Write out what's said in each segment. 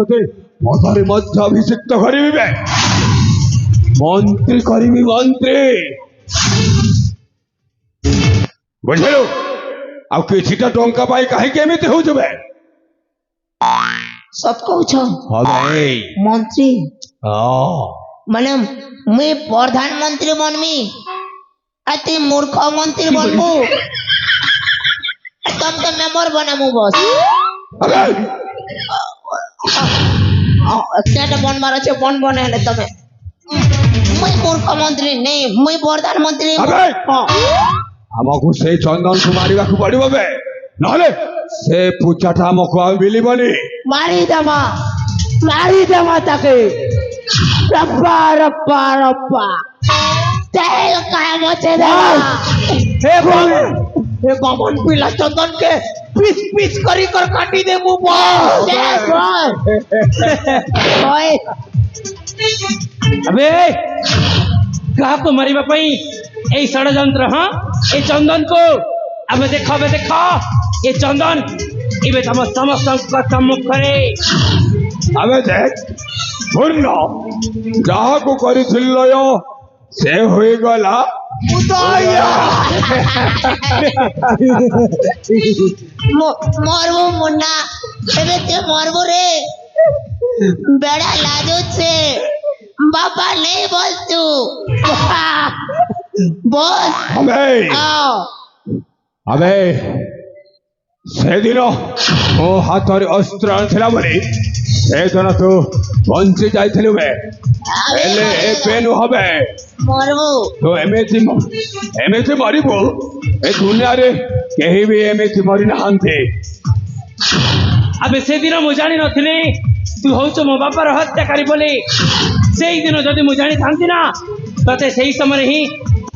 তোকে পদরে মধ্যে অভিষিক্ত করিবে, মন্ত্রী করিবি মন্ত্রী। বুঝিলু? ଆଉ କିଛିଟା ଟଙ୍କା ପାଇଁ କାହିଁକି ଏମିତି ହଉଛବେ? ସତ କହୁଛ ହଁ ଭାଇ। ମନ୍ତ୍ରୀ ହଁ ମାନେ ମୁଇଁ ପ୍ରଧାନମନ୍ତ୍ରୀ ବନମି ଆତି ମୂର୍ଖ ମନ୍ତ୍ରୀ ବନବୁ ତମକେ ମେମ୍ବର ବନାମୁ ବସ একটা বনবার আছে বন বনে হেলে তবে মুই মূর্খ মন্ত্রী নেই মুই প্রধানমন্ত্রী ଆମକୁ ସେଇ ଚନ୍ଦନକୁ ମାରିବାକୁ ପଡିବ ବେ, ନହେଲେ ସେ ପୂଜାଟା ଆମକୁ ଆଉ ମିଳିବନି। ମାରିଦେମା ତାକେ ରପ୍ପା ରପ୍ପା ରପ୍ପା ତେଲ କାहे ମଚେ ଦେବା हे बामन पिला चंदन के पीस पीस करी कर काटी दे मु ओए अबे कहा को मरिबा पई ए षडयंत्र हां ए चंदन को अबे देखो ए चंदन इबे तम समस्त सम्मुख करे अबे देख पूर्ण जहा को करिथिल्लो से होई गला मरबो मुन्ना एबे ते मरबो रे बेड़ा लाजो छे बाबा नहीं बोल तू बोल अबे से दिन मो हाथ रे अस्त्र आनथिला बोली से दिन तू बंची जाइथिलु बे एले ए पेनु हबे मरबो तो एमेथि मरिबो ए दुनिया रे केही भी एमेथि मरि नहांते। अबे से दिन मु जानि नथिली तू होछ मो बापा रो हत्याकारी बोली सेई दिन जदि मु जानि थांती ना तते सेई समय ही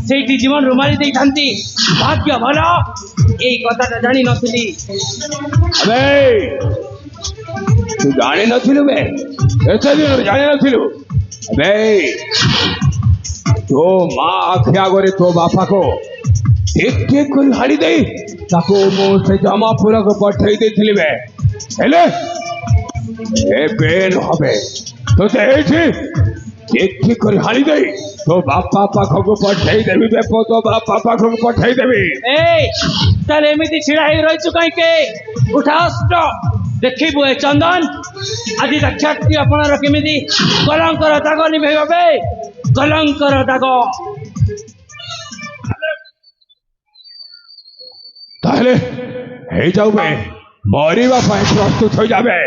सेठी जीवन रुमारी देई थांती भाग्य भलो एई कथाटा जानि नथिली। अबे तू जानि नथिलु बे एते दिन जानि नथिलु अबे तो माँ आखिया गोरे तो बापा को एक कर हाड़ी दे ताको मो से जमापुर को पठई देथिली बे हेले ए बेन हबे तो ते एठी एक कर हाड़ी दे तो बापा पाखो को पठई देबी बे तो बापा पाखो को पठई देबी। ए ताले एमिति छिड़ा हे रहि चुकाई के उठास्ट देखिबो ए चंदन आदि रक्षात्री अपना केमिति कलंकर दाग निभेबा बे कलंकर दाग ताहले हे जाऊ बे मरिबा पाए प्रस्तुत हो जाबे।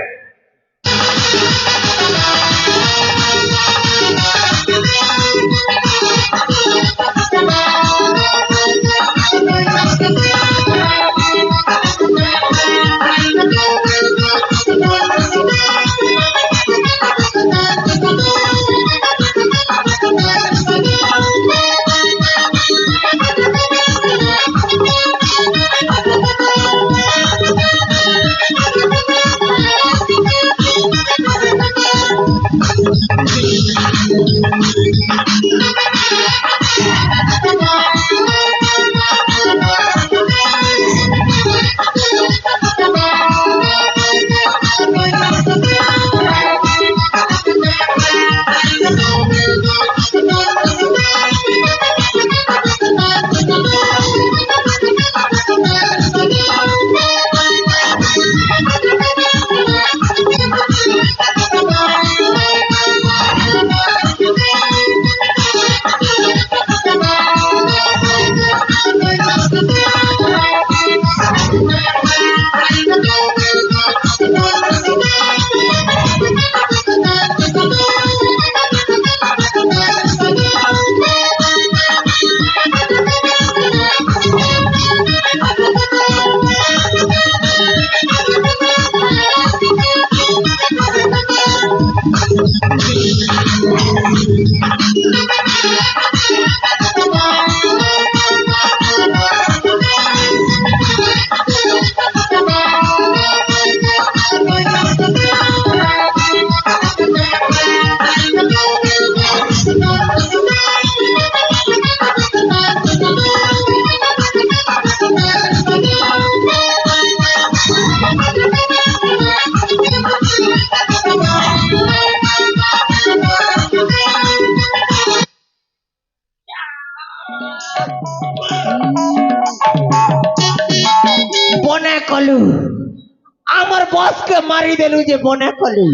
আমার বসকে মারি দেলু যে মনে কলি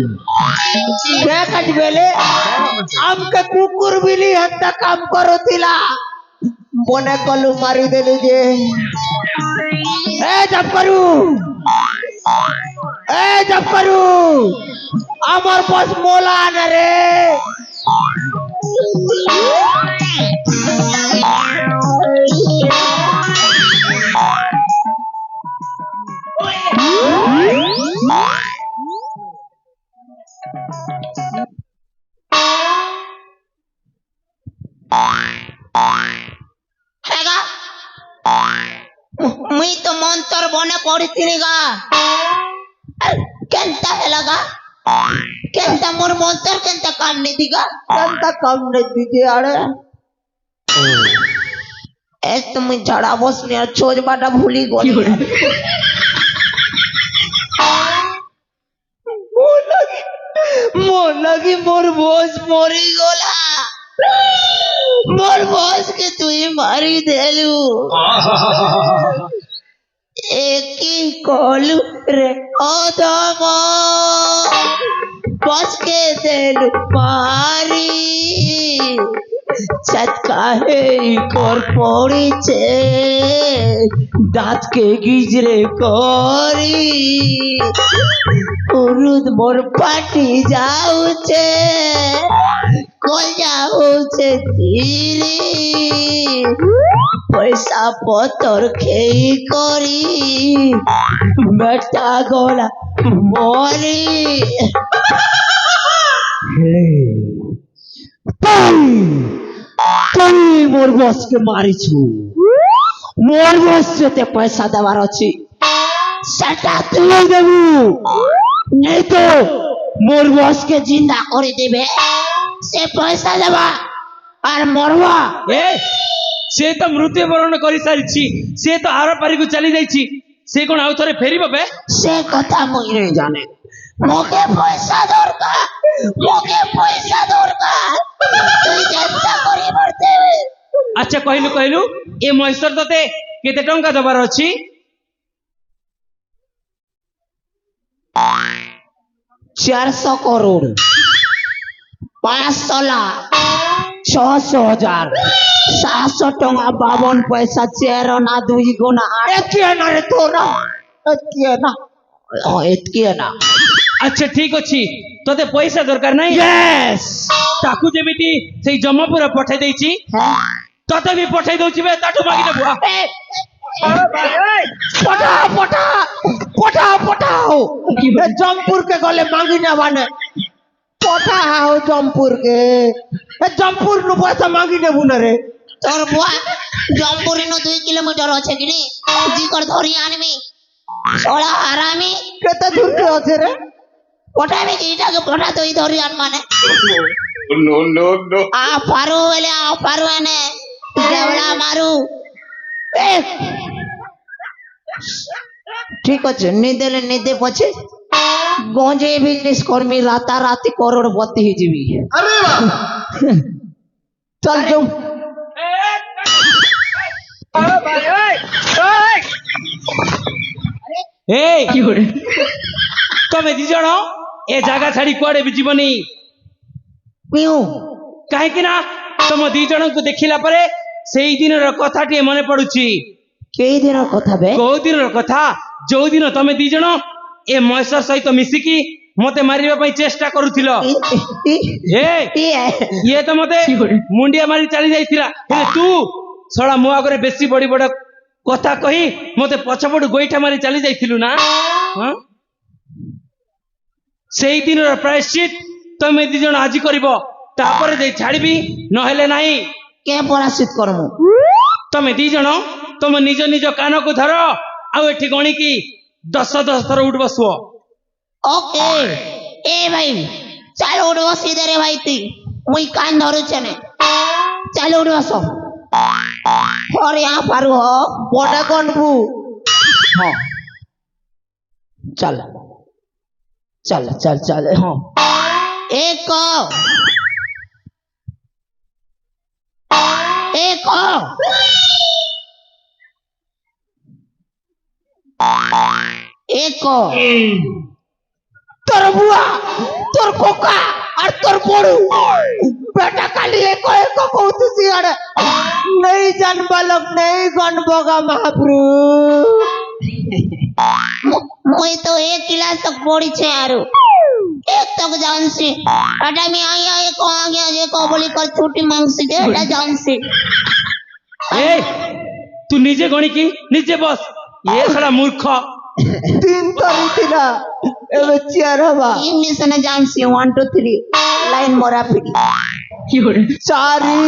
কে কাটবেলে আমকে কুকুর বিলি একটা কাম করুতিলা মনে কলু মারি দেলু যে এ জব করু আমার বস মোলা না রে হেগা মুই তো মন্তর বনে পড়িছিলি গা কেনতা হেলাগা কেনতা মোর মন্তর কেনতা কাম নি দিগা কেনতা কম নেই দিদি আরে এ তুমি ঝড়া বসনি আর ছোজবাটা ভুলি গলি মোর লাগি মোর বস মরি গলা মোর বস কে তুই মারি দেলু একই কলু রে অদম বস কে দেলু মারি চটকাহে কর পড়িছে দাঁতকে গিজরে করি উরুদ মোর পাটি যাউছে কল যাউছে তিরি পয়সা পতর খেই করি বেটা গলা মরি তুই মোর বসকে মারিছু মোর বস যেতে পয়সা দেবার আছে সেটা তুই দেবু নেই তো মোর বসকে জিন্দা করে দেবে সে পয়সা দেবা আর মরবা ଏ ସେ ତ ମୃତ୍ୟୁବରଣ କରିସାରିଛି ସେ ତ ଆର ପାରିକୁ ଚାଲି ଯାଇଛି ସେ କଣ ଆଉ ଥରେ ଫେରିବ ବେ সে কথা মুই রে জানে মোকে পয়সা দরকার তুই চেষ্টা করি মরতে ଆଚ୍ଛା କହିଲୁ ଏ ମହେଶ୍ୱର ତତେ କେତେ ଟଙ୍କା ଦବାର ଅଛି 400 करोड़ 500 लाख 600 हजार 700 टंका 52 पैसा 4 ना 2 गुना एतिए ना रे तोरा एतिए ना ଆଚ୍ଛା ଠିକ ଅଛି ତତେ ପଇସା ଦରକାର ନାହିଁ यस ତାକୁ ଯେମିତି ସେଇ ଜମପୁର ପଠେଇ ଦେଇଛି ତତେ ବି ପଠେଇ ଦଉଛି ବେ ତାଠୁ ମାଗି ନେବୁ पठाओ जमपुर के गले मांगी ना बने पठाओ जमपुर के जमपुर नु पैसा मांगी ने बुने रे তোর বুয়া জম্পুরি নো 2 কিলোমিটার আছে কিনি জিকর ধরি আনবি সোলা হারামি केते दूर के আছে রে পটাবি কিটাকে পটা তুই ধরি আন মানে नो नो नो আ পারু এনে দেবড়া মারু ए ঠিক আছে নিদেলে নিদে পছে গঞ্জে বিজনেস করমি রাতারাতি করোড়পতি হয়ে যাবি আরে চল যাও ଏ ତମେ ଦି ଜଣ ଏ ଜାଗା ଛାଡି କୁଆଡେ ବି ଯିବନି ପିଉ କାହିଁକି ନା ତମ ଦି ଜଣଙ୍କୁ ଦେଖିଲା ପରେ ସେଇ ଦିନର କଥାଟିଏ ମନେ ପଡୁଛି କେଇ ଦିନ କଥା ବେ କୋଉ ଦିନର କଥା ଯୋଉ ଦିନ ତମେ ଦି ଜଣ ଏ ମହେଶ୍ୱର ସହିତ ମିଶିକି ମତେ ମାରିବା ପାଇଁ ଚେଷ୍ଟା କରୁଥିଲ ଇଏ ତ ମତେ ମୁଣ୍ଡିଆ ମାରି ଚାଲି ଯାଇଥିଲା ହେଲେ ତୁ ଶଳା ମୋ ଆଗରେ ବେଶୀ ବଡ ବଡ କଥା କହି ମତେ ପଛପଟୁ ଗୋଇଠା ମାରି ଚାଲି ଯାଇଥିଲୁ ନା ସେଇ ଦିନର ପ୍ରାୟଶ୍ଚିତ ତମେ ଦି ଜଣ ଆଜି କରିବ ତାପରେ ଯାଇ ଛାଡିବି ନହେଲେ ନାହିଁ কে পরাশিত করমু ତମେ ଦି ଜଣ ତମ ନିଜ ନିଜ କାନକୁ ଧର ଆଉ ଏଠି ଗଣିକି 10 ଥର ଉଠ ବସୁଅ ওকে এ ভাই চাল উঠ বসি দে রে ভাই তুই মুই কান ধরুছে না চাল উঠ বস और यहाँ पर हो बड़ा कौन बू हाँ चल चल चल चल हाँ एक ଏକ তোর বুয়া তোর কোকা আর তোর বড়ু বেটা কালি এক এক কৌতুছি আরে নেই জানবা লোক নেই গণবগা মহাপ্রভু মুই তো এক ক্লাস তক পড়িছে আরো এক তক জানছি এটা আমি আইয়া এক আগে যে কবলি কর ছুটি মাংসি দে এটা জানছি এই তুই নিজে গণিকি নিজে বস এ সারা মূর্খ তিন তারিখ না এবার চেয়ার হবা इंग्लिश ने जानसी 1 2 3 लाइन मोरा फिरी কি করে চারি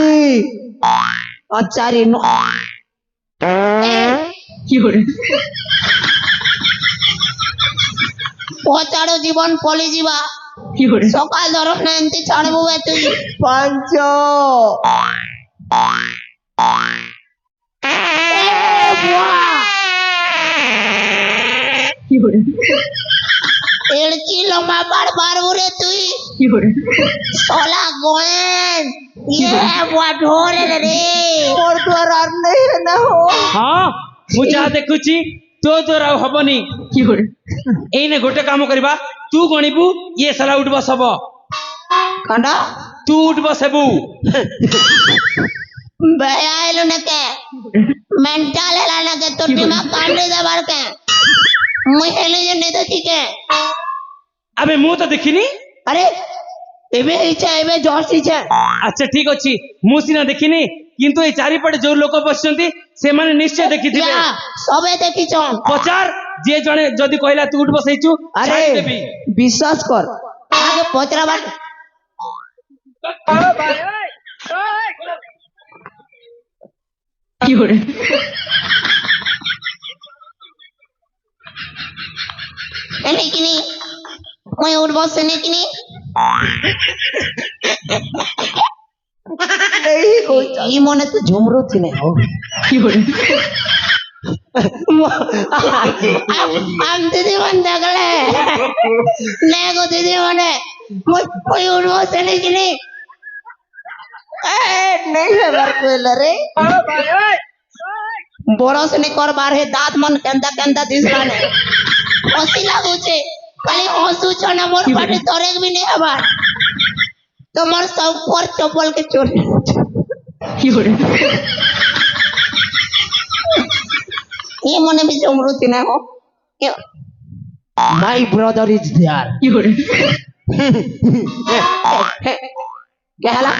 अचारी नो কি করে পচাড়ো জীবন পলি যাবা কি করে সকাল ধর না এন্তি ছাড়বো বে তুই পাঁচ কি করে এড়কি লম্বা বারবার উড়ে তুই কি করে সোলা গোয়েন ये बुआ ढोरे रे মোর দ্বার আর নেই রে না হো হ্যাঁ ମୁଁ ଯାହା ଦେଖୁଛି ତୋ ଦ୍ୱାରା ଆଉ ହବନି କି ଗୋଟେ ଏଇନେ ଗୋଟେ କାମ କରିବା ତୁ ଗଣିବୁ ଇଏ ସାଲା ଉଠବ ସବ कंडा ତୁ ଉଠବ ସେବୁ बयाइलो न के मेंटल है ना के तो दिमाग कांडे दबार के मुई हेले जे नहीं देखी के ଆବେ ମୁଁ ତ ଦେଖିନି अरे एबे इच्छा एबे जोश इच्छा ଆଚ୍ଛା ଠିକ ଅଛି ମୁଁ ସିନା ଦେଖିନି କିନ୍ତୁ ଏଇ ଚାରିପଟେ ଯୋଉ ଲୋକ ବସିଛନ୍ତି ସେମାନେ ନିଶ୍ଚୟ ଦେଖିଥିବେ क्या सबे देखी छन ପଚାର ଯିଏ ଜଣେ ଯଦି କହିଲା ତୁ ଉଠ ବସେଇଛୁ আরে ଛାଡ଼ିଦେବି। বিশ্বাস কর आगे पचरा बात কি করে नहीं कि नहीं मैं उठ बस नहीं कि नहीं নেই কই ये मने तो झुमरू थी नहीं हो কি করে हम दीदी मन दगले ले गो दीदी मने मैं उठ बस नहीं कि नहीं নেই হেবার কইলা রে बरस नहीं कर बार है दांत मन केंदा केंदा दिसला ने हसी लागू छे खाली हसू छ ना मोर पाटे तोरे भी नहीं हबार তোমার সব পর চপল কে চোরে কি করে ये मने भी जमरुती ना हो মাই ব্রাদার ইজ देयर কি করে कहला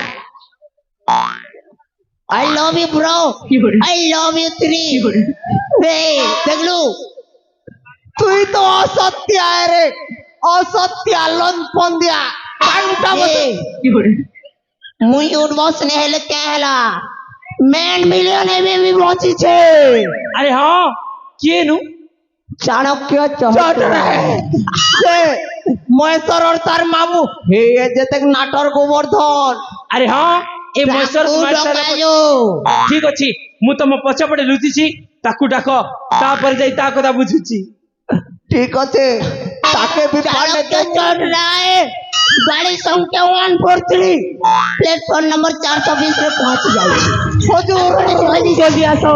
आई लव यू ब्रो কি করে आई लव यू কি 3 করে रे देखलू তুই তো অসত্য রে অসত্য লনপন দিয়া কানটা বসে কি করে मुई उठ बस ने हेले कहला मैन मिलियन में भी पहुंची छे আরে হ্যাঁ কিଏ নু চাণক্য চট রে সে মহেশ্বর তার মামু হে যেতে নাটর গোবর্ধন আরে হ্যাঁ ଏ ମହେଶ୍ୱର तू କୁମାର ସାର୍ डकायो ଠିକ ଅଛି ମୁଁ ତମ ପଛପଟେ ଲୁଚିଛି ତାକୁ ଡାକ ତାପରେ ଯାଇ ତା କଥା ବୁଝୁଛି ঠিক আছে তাকে भी पाने चाणक्य चढ़ रहा है गाड़ी संख्या 143 प्लेटफॉर्म नंबर 420 पे पहुंच जाए হুজুর जल्दी जल्दी आसो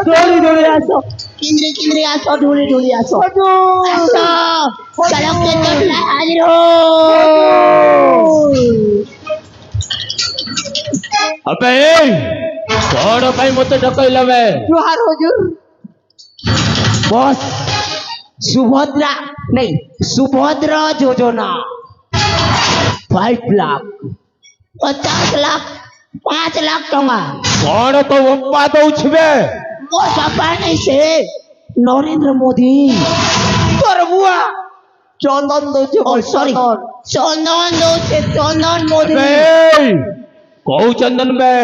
দৌড়ি দৌড়ি আসো किंद्री किंद्री आसो ढूंढी ढूंढी आसो হুজুর आसो चाणक्य चढ़ रहा है हाजिर हो अबे कौन भाई मत डकैला बे জোহার হুজুর बॉस सुभद्रा नहीं सुभद्रा योजना 5 लाख 50 लाख 5 लाख टंगा कौन तो बप्पा दउछबे वो बापा नहीं से नरेंद्र मोदी তোর বুয়া চন্দন দউছে ओ सॉरी चंदन दो से चंदन मोदी बे कौ चंदन बे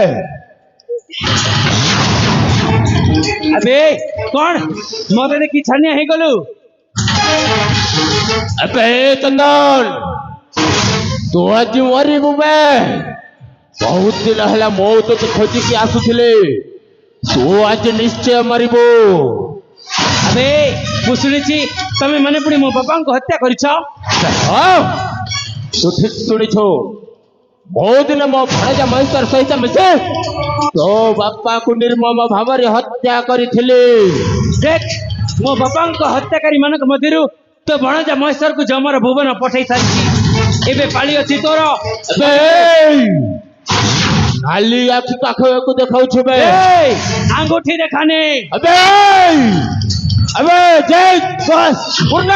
আবে কোন মতে দেখি ছানিয়া হয়ে গলু अबे चंदन तू आज मरिबु बे बहुत दिन हला मौ तो खोजी के आसुथिले तू आज निश्चय मरिबु আবে ମୁଁ ଶୁଣିଛି ତମେ ମାନେ ପୁଣି ମୋ ବାପାଙ୍କୁ ହତ୍ୟା କରିଛ हाँ तू ठीक सुनिछो बहुत दिन मो भणजा महेश्वर सहित मिसे तो बापा को निर्मम भाव हत्या करी देख मो बापांक हत्याकारी मानक मध्यरु तो भणजा महेश्वर को जमर भुवन पठाई सारी एबे पाली अछि तोर नाली आखि पाखको देखाउँछु बे आंगूठी देखाने अबे अबे जय बस पूर्ण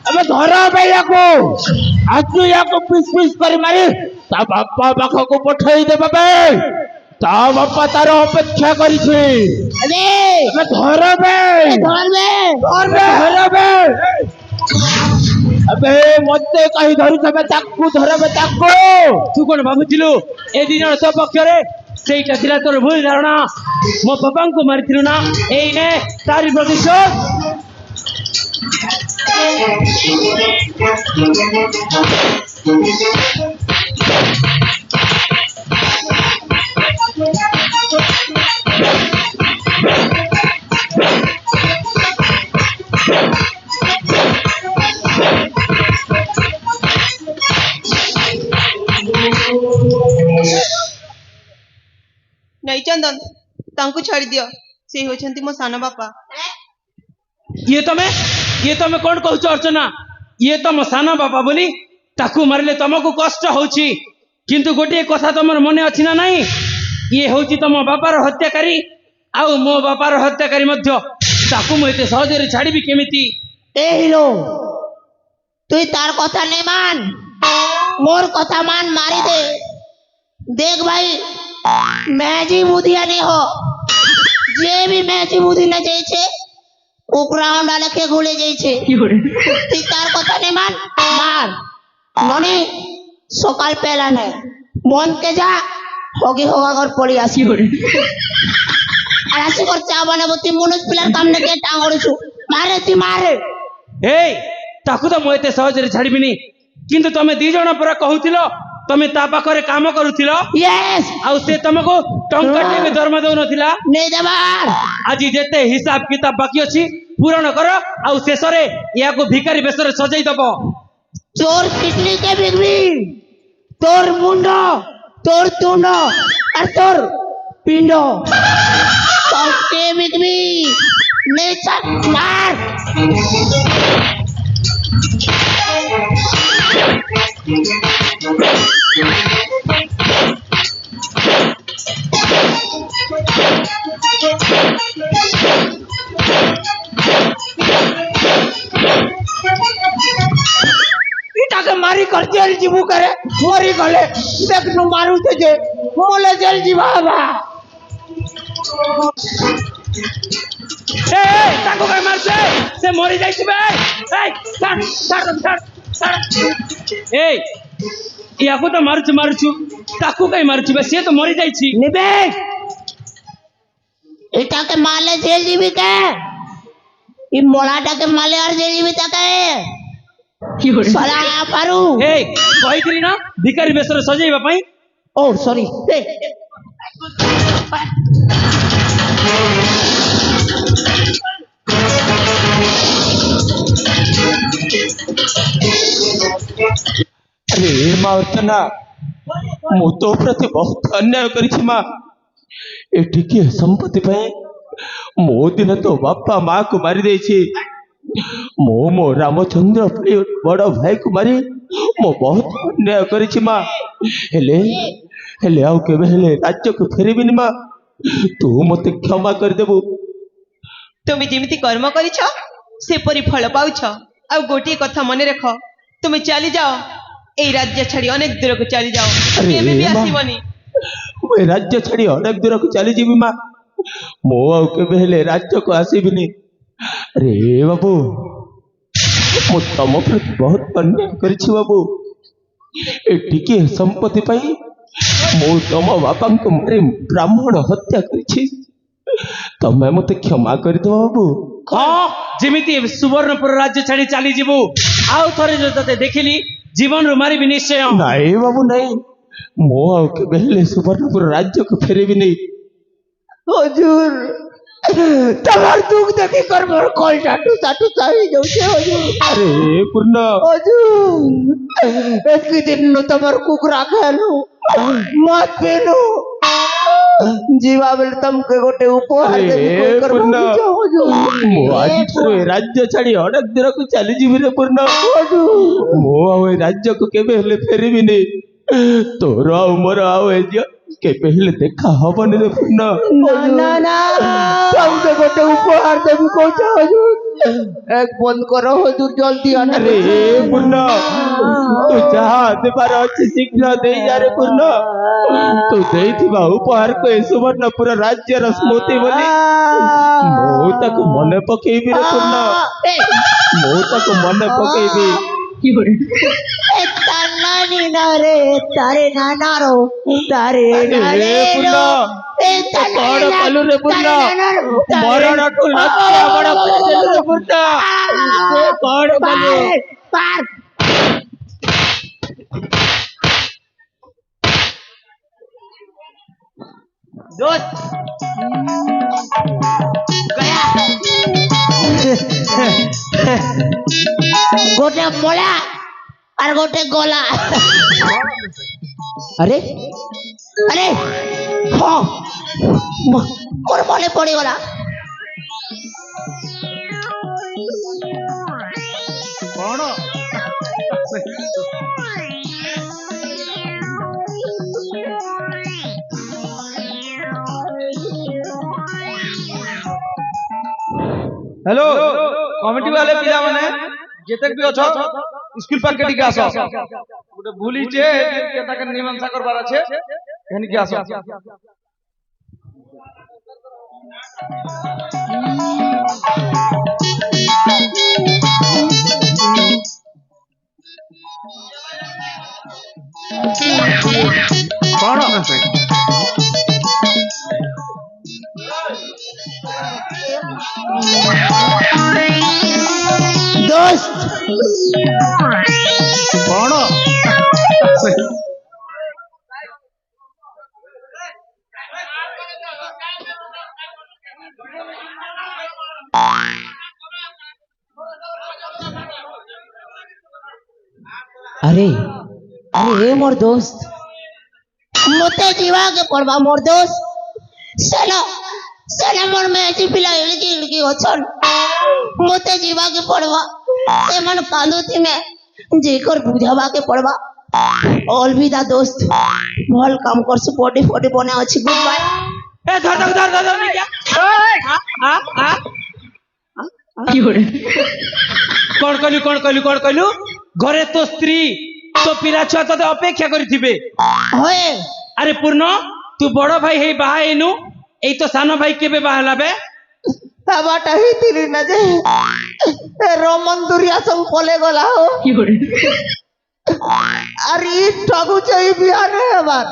अबे धरा बे याको आजु याको पिस पिस करी मारी ता बापा पाखको पठाई दे बे ता बापा तार अपेक्षा करिछि अरे अबे धरा बे धरा बे अबे मते कहि धरु तबे ताकू धरा बे ताकू तू कोन भाबुथिलु ए दिन तो पक्षरे सेटा थिला तोर भूल धारणा मो बापांको मारिथिलु ना एई ने तारी प्रतिशोध नहीं चंदन तांकु छाड़ी दियो से होछंती मो सानो बापा ये तमे कोन कहूछ अर्चना ये तो मो सानो बापा बोली ताकू मारले तमको कष्ट होउची किंतु गोटे कथा तमर मने अछि ना नहीं ये होउची तम बापार हत्याकारी आउ मो बापार हत्याकारी मध्य ताकू म एते सहजरे छाड़ीबी केमिति ए हिलो तुई तार कथा नहीं मान मोर कथा मान मारी दे देख भाई मैजी मुदिया नहीं हो जे भी मैजी मुदी न जाई छे ओकरा अंडा लेके घुले जाई छे তুই তার কথা নেই মান মার মনে সকাল পেলা নে মনকে যা হগি হগা কর পড়ি আসি আর আসি কর চা বানাবো তুই মনোজ পিলার কাম নে কে টাঙড়ছু মারে তুই মারে ए ताकू तो म एते सहजरे छाड़ीबिनी किंतु तमे दी जण पर कहूथिलो तमे ता पाखरे काम करूथिलो यस आउ से तमको टंकाटे भी दरमा दउ नथिला नहीं देबार आज जेते हिसाब किताब बाकी अछि पूर्ण कर आउ शेषरे या को भिखारी बेसरे सजाई दबो चोर किडनी के बिगड़ी तोर मुंडो तोर तुंडो और तोर पिंडो सबके बिगड़ी नहीं चट मार इटाके मारी कर जेल जीवू करे मोरी गले देख नु मारू जे मोले जेल जीवा बा ए ताको काय मारसे से मरि जाइछबे ए छाड़ ए याको तो मारुछु ताको काय मारुछु बे से तो मरि जाइछि निबे इटा के माले जेल जीवी के ई मोलाटा के माले और जेल जीवी तक की होरे सला पारू ए कहितली ना भिखारी बेसरे सजाइबा पई ओ सॉरी अरे माँ अर्चना मु तो प्रति बहुत अन्याय करिछि माँ ए टिके संपत्ति पे मो दिन तो बापा माँ को मारी देछि मो रामचंद्र बड़ भाई को मारी मो बहुत अन्याय करिछि माँ हेले आउ केबे हेले राज्य को फेरिबिनी माँ तू मते क्षमा कर देबू तुम जेमिति कर्म करिछ सेपरि फल पाउछ आ गोटे कथा मने रख तुम चली जाओ ए राज्य छाड़ी अनेक दूर को चली जाओ अरे केबे भी माँ। आसीबनी मैं राज्य छाड़ी अनेक दूर को चली जीवी माँ मो आउ केबे हेले राज्य को आसीबिनी अरे बाबू मु तम प्रति बहुत अन्याय करिछि बाबू ए टिके संपत्ति पाई मु तम बापा को मारे ब्राह्मण हत्या करिछि तमे मते क्षमा कर दो बाबू हाँ जेमिति सुवर्णपुर राज्य छाड़ी चली जीवु आउ थरे जो तते देखिली जीवन रो मारी निश्चय नहीं बाबू नहीं मो आउ केबे हेले सुवर्णपुर राज्य को फेरेबी नहीं हुजूर तमार दुख देखी कर मोर कल टाटू टाटू चाही जाउछे हुजूर अरे पूर्ण हुजूर एक दिन नो तमार कुकरा खालू मत पेलो ଯିବା ବେଳେ ତମକୁ ଗୋଟେ ଉପହାର ଦେବି ଏ କହି କରି ପୂର୍ଣ୍ଣ। ଭାବୁଛ, ହଜୁର। ମୁଁ ଆଜିଠାରୁ ଏ ରାଜ୍ୟ ଛାଡି ଅନେକ ଦୂରକୁ ଚାଲିଯିବି ରେ ପୂର୍ଣ୍ଣ। ମୁଁ ଆଉ ଏ ରାଜ୍ୟକୁ କେବେ ହେଲେ ଫେରିବିନି। ତୋର ଆଉ ମୋର ଆଉ ଏ କେବେ ହେଲେ ଦେଖା ହବନି ରେ ପୂର୍ଣ୍ଣ। ନା ନା ତମକୁ ଗୋଟେ ଉପହାର ଦେବି କହୁଛ ହଜୁର। এক বন্ধ করো হজুর জলদি আরে আনারে পূর্ণ তু যাহা দেবার ଅଛି ଶୀଘ୍ର ଦେଇ ଯା ରେ ପୂର୍ଣ୍ଣ। ତୁ ଦେଇଥିବା ଉପହାରକୁ ଏ ସୁବର୍ଣ୍ଣପୁର ରାଜ୍ୟର ସ୍ମୃତି ବୋଲି ମୁଁ ତାକୁ ମନେ ପକେଇବି ରେ ପୂର୍ଣ୍ଣ। ମୁଁ ତାକୁ ମନେ ପକେଇବି। তার নানি না রে তারে নানা রো তারে নারে ପୂର୍ଣ୍ଣ রো କଣ କଲୁ ରେ ପୂର୍ଣ୍ଣ? ମରଣକୁ ଲକ୍ଷ୍ୟ ବଡ଼ କରିଦେଲୁ ରେ ପୂର୍ଣ୍ଣ। କଣ କଲୁ? পার গোটে মোলা আর গোটে গলা আরে আরে হ্যাঁ মোর মনে পড়িগলা हेलो कमिटी वाले पिला माने जेतक भी अछ स्कूल पाके टिके आसो गोटे भूली छे केता के मीमांसा करबार আছে एहन के आसो कोन দোস্ত कोन আরে আরে এ মোর দোস্ত মতে जीवा के पड़वा मोर दोस्त सेना सेना मोर में ऐसी पिला इड़की इड़की अछन मते जीवा के पड़वा से मन कांदुती में जेकर बुझावा के पड़वा अलविदा दोस्त भल काम करसु बॉडी फॉडी बने अछि गुड बाय ए धर नहीं क्या की होरे कोन कहलु घरे तो स्त्री तो पिला छुआ तो अपेक्षा करिथिबे होए अरे पूर्ण तू बड़ भाई हे बाहा हेनु एई तो सानो भाई केबे बाहा लाबे বাবাটা হইতিলি না যে এ রমন দুরিয়া সব পলে গলা হো की होरे আর ই ঠগুছে এই বিহারে এবার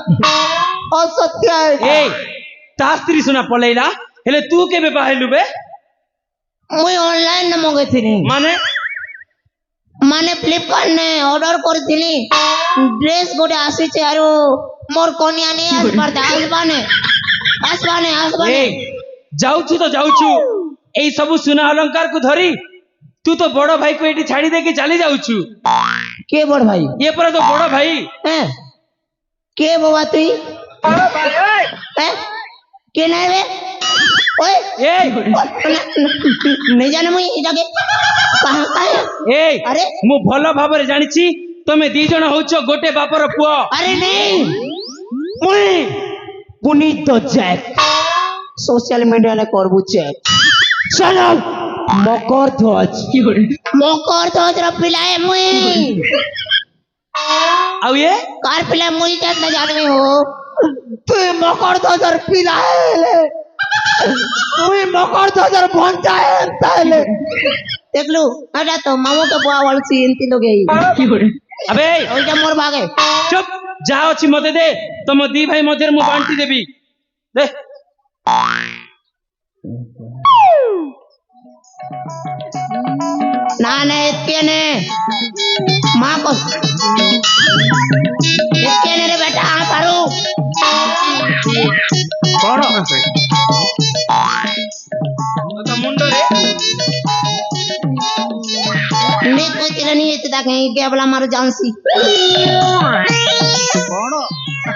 অসত্য ए ता स्त्री सुना पलेला हेले तू केबे बाहा लुबे मुई ऑनलाइन न मंगेथिनी माने फ्लिपकार्ट ने ऑर्डर करथिली ड्रेस गोटे आसीचे आरो मोर कन्या ने आसबाने ए जाउछु तो जाउछु एई सब सुना अलंकार को धरी तू तो बड़ भाई को एटी छाड़ी दे के चली जाउछु কে বড় ভাই ये पर तो बड़ भाई हैं के बाबा तुई हैं के नहीं रे ओए ए नहीं जाने मुई इटाके कहां है ए अरे मु भलो भाबरे जानिछि तमे दी जण होउछो गोटे बापर पुओ अरे नहीं মুই পুনিত জ্যাক सोशल मीडिया ने करबू चेक চলো মকর ধ্বজ की होरे मोकर तो जरा पिलाए मुई आउ ये कार पिलाए मुई क्या जानवे हो তুই মকর ধ্বজর পিলাইলে তুই মকর ধ্বজর ভঞ্চায় তাইলে देख लू अरे तो मामू के बुआ वाली सी इनती लोग यही की होरे अबे ओइटा मोर भागे चुप जा अछि मते दे तुम दी भाई मधेर मु बांटी देबी दे ना ना इसके ने माँ को इसके ने रे बेटा हाँ करू कोन तो मुंडो रे मैं कोई तेरा नहीं इतना कहीं क्या बोला मारो जानसी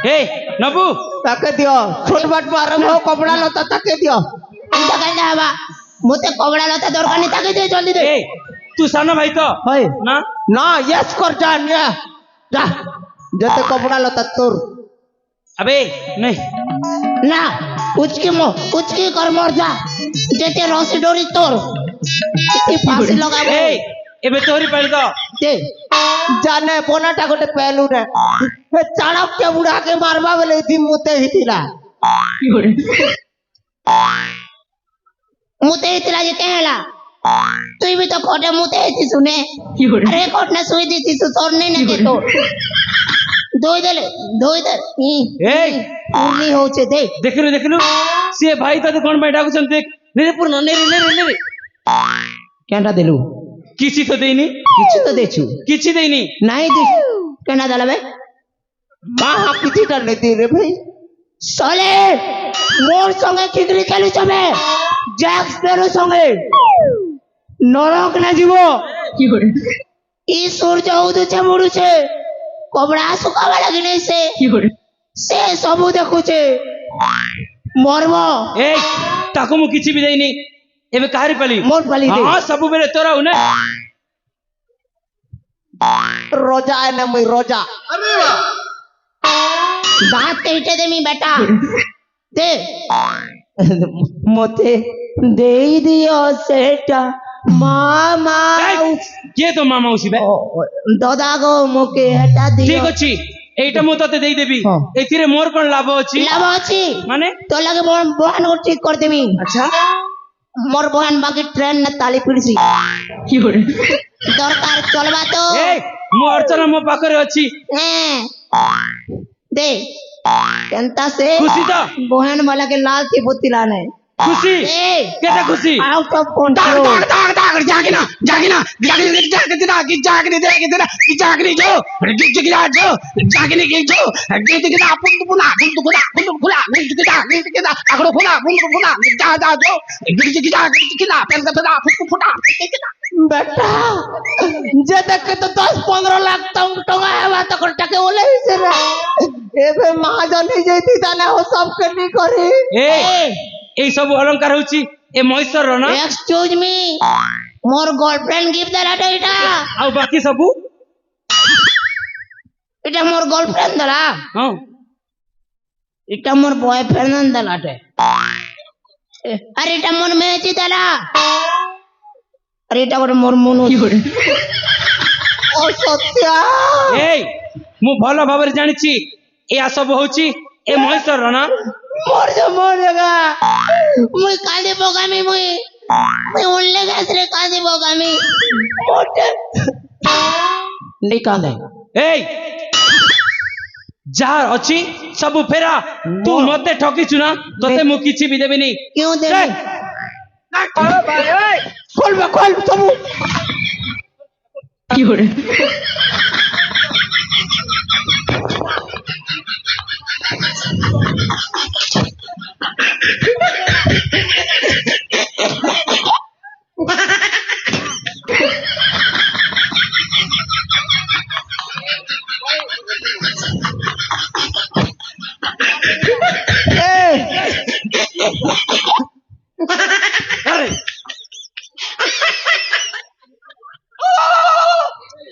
ए নবু তাকে দিও ছোট বাট আরম্ভ কপড়া লতা তাকে দিও এটা কেন হবা মতে কবড়া লতা দরকার নেই তাকে দিয়ে জলদি দে এই তুই সানো ভাই তো হয় না না ইয়েস কর যা যা যা যেতে কপড়া লতা তোর আবে নাই না উচকি কর মর যা যেতে রসি ডরি তোর কি ফাঁসি লগাবো এই এবে তোরি পাইল তো দে জানে বোনাটা গোটে পেলু রে হে চাণক্য বুড়াকে মারবা বলে দিন মতে হিতিলা মুতে ହେଇଥିଲା ଯେ କେଁ ହେଲା তুই ବି ତ ଖଟେ ମୁତେ ହେଇଥିସୁ ନେ ଆରେ ଖଟନେ ଶୋଇ ଦେଇଥିସୁ ତୋର ନେଇ ନେ ତୋ ଧୋଇ ଦେ এই ଉର୍ଲି ହଉଛେ ଦେ ଦେଖିଲୁ ସେ ଭାଇ ତତେ କଣ ପାଇଁ ଡାକୁଛନ୍ତି ଦେখ ନେରେ ପୂର୍ଣ୍ଣ ନେରେ কেনটা দিলু କିଛି ତ ଦେଇନି কিছু তো দেছু କିଛି ଦେଇନି ନାଇଁ ଦେ କେନା ଦେଲା ବେ মা কিছুটা নেতি রে ভাই সলে মোর সঙ্গে খিগড়ি খেলুছ বে জ্যাক্স তেরো সঙ্গে নরক না জীব ই সূর্য উদুছে মুড়ুছে কবড়া শুকাবা লাগি নাই সে সবু দেখুছে মরব এই ତାକୁ ମୁଁ କିଛି ବି ଦେଇନି ଏବେ କାହାରି ପାଲି মোর পালি দে ହଁ ସବୁବେଳେ ତୋର ଆଉ ନା রোজা এনে মুই রোজা দাঁত কেটে দেমি বেটা দে মতে দেই দিও সেটা মামা এই, କିଏ ତୋ ମାମା ଉସି ବେ দাদা গো মোকে এটা দিও ଠିକ ଅଛି এইটা ମୁଁ ତତେ ଦେଇଦେବି ହଁ। ଏଥିରେ ମୋର କଣ ଲାଭ ଅଛି লাভ আছে ମାନେ তো লাগে বহান को ঠিক করে দেমি আচ্ছা মোর বহান বাকি ট্রেন না তালি পিড়ছি দরকার চলবা তো এই ମୁଁ ଅର୍ଚ୍ଚନା ମୋ ପାଖରେ ଅଛି হ্যাঁ দে কেনতা সে খুশি তো বহান वाला के लाल थी बुतिला ने খুশি ए কেটা খুশি आउट ऑफ कंट्रोल বেটা যে দেখে তো 10-15 লাখ টাকা হেবা তখন টাকে ওলে হিসে রে এবে মহাজন হয়ে যাইতি তানে ও সব কেনি করে এই এই ସବୁ অলংকার হଉଛି ଏ ମହେଶ୍ୱରର ନା एक्सक्यूज मी मोर गर्लफ्रेंड गिफ्ट देला এটা ଆଉ ବାକି ସବୁ এটা মোর গার্লফ্রেন্ড দেলা ହଁ এটা মোর বয়ফ্রেন্ড দেলাটে আরে এটা মোর মেয়েটি দেলা আরে এটা করে মোর মন ও সত্যা এই ମୁଁ ଭଲ ଭାବରେ ଜାଣିଛି ଏହା ସବୁ ହଉଛି ଏ ମହେଶ୍ୱରର ନା মোর জায়গা মুই কাঁদি বগামি মুই উল্লে গেছরে কাঁদি বগামি মোটে নিকালে এই যার ଅଛି ସବୁ ଫେରା ତୁ ମତେ ଠକିଛୁ ନା ତତେ ମୁଁ କିଛି ବି ଦେବିନି क्यों देबी খোলবে খোল সবু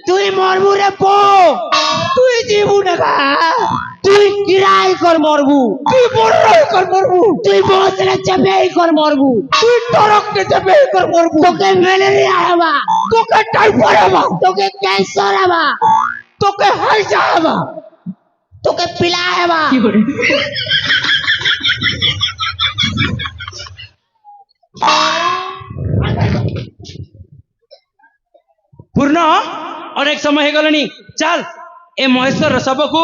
তুই মরবু রে পো তুই জীবু না তুই কিরাই কর মরবু তুই বড়ই কর মরবু তুই বসরে চেপেই কর মরবু তুই টরককে চেপে কর মরবু তোকে ম্যালেরিয়া হবা তোকে টাইফয়েড হবা তোকে ক্যান্সার হবা তোকে হাইজা হবা তোকে পিলা হবা ପୂର୍ଣ୍ଣ ଅନେକ ସମୟ ହେଇଗଲାଣି ଚାଲ ଏ ମହେଶ୍ୱରର ଶବକୁ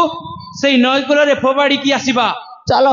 ସେଇ ନଈ କୂଳରେ ଫୋପାଡ଼ିକି ଆସିବା চলো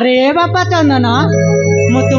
ଆରେ ବାପା ଚନ୍ଦନ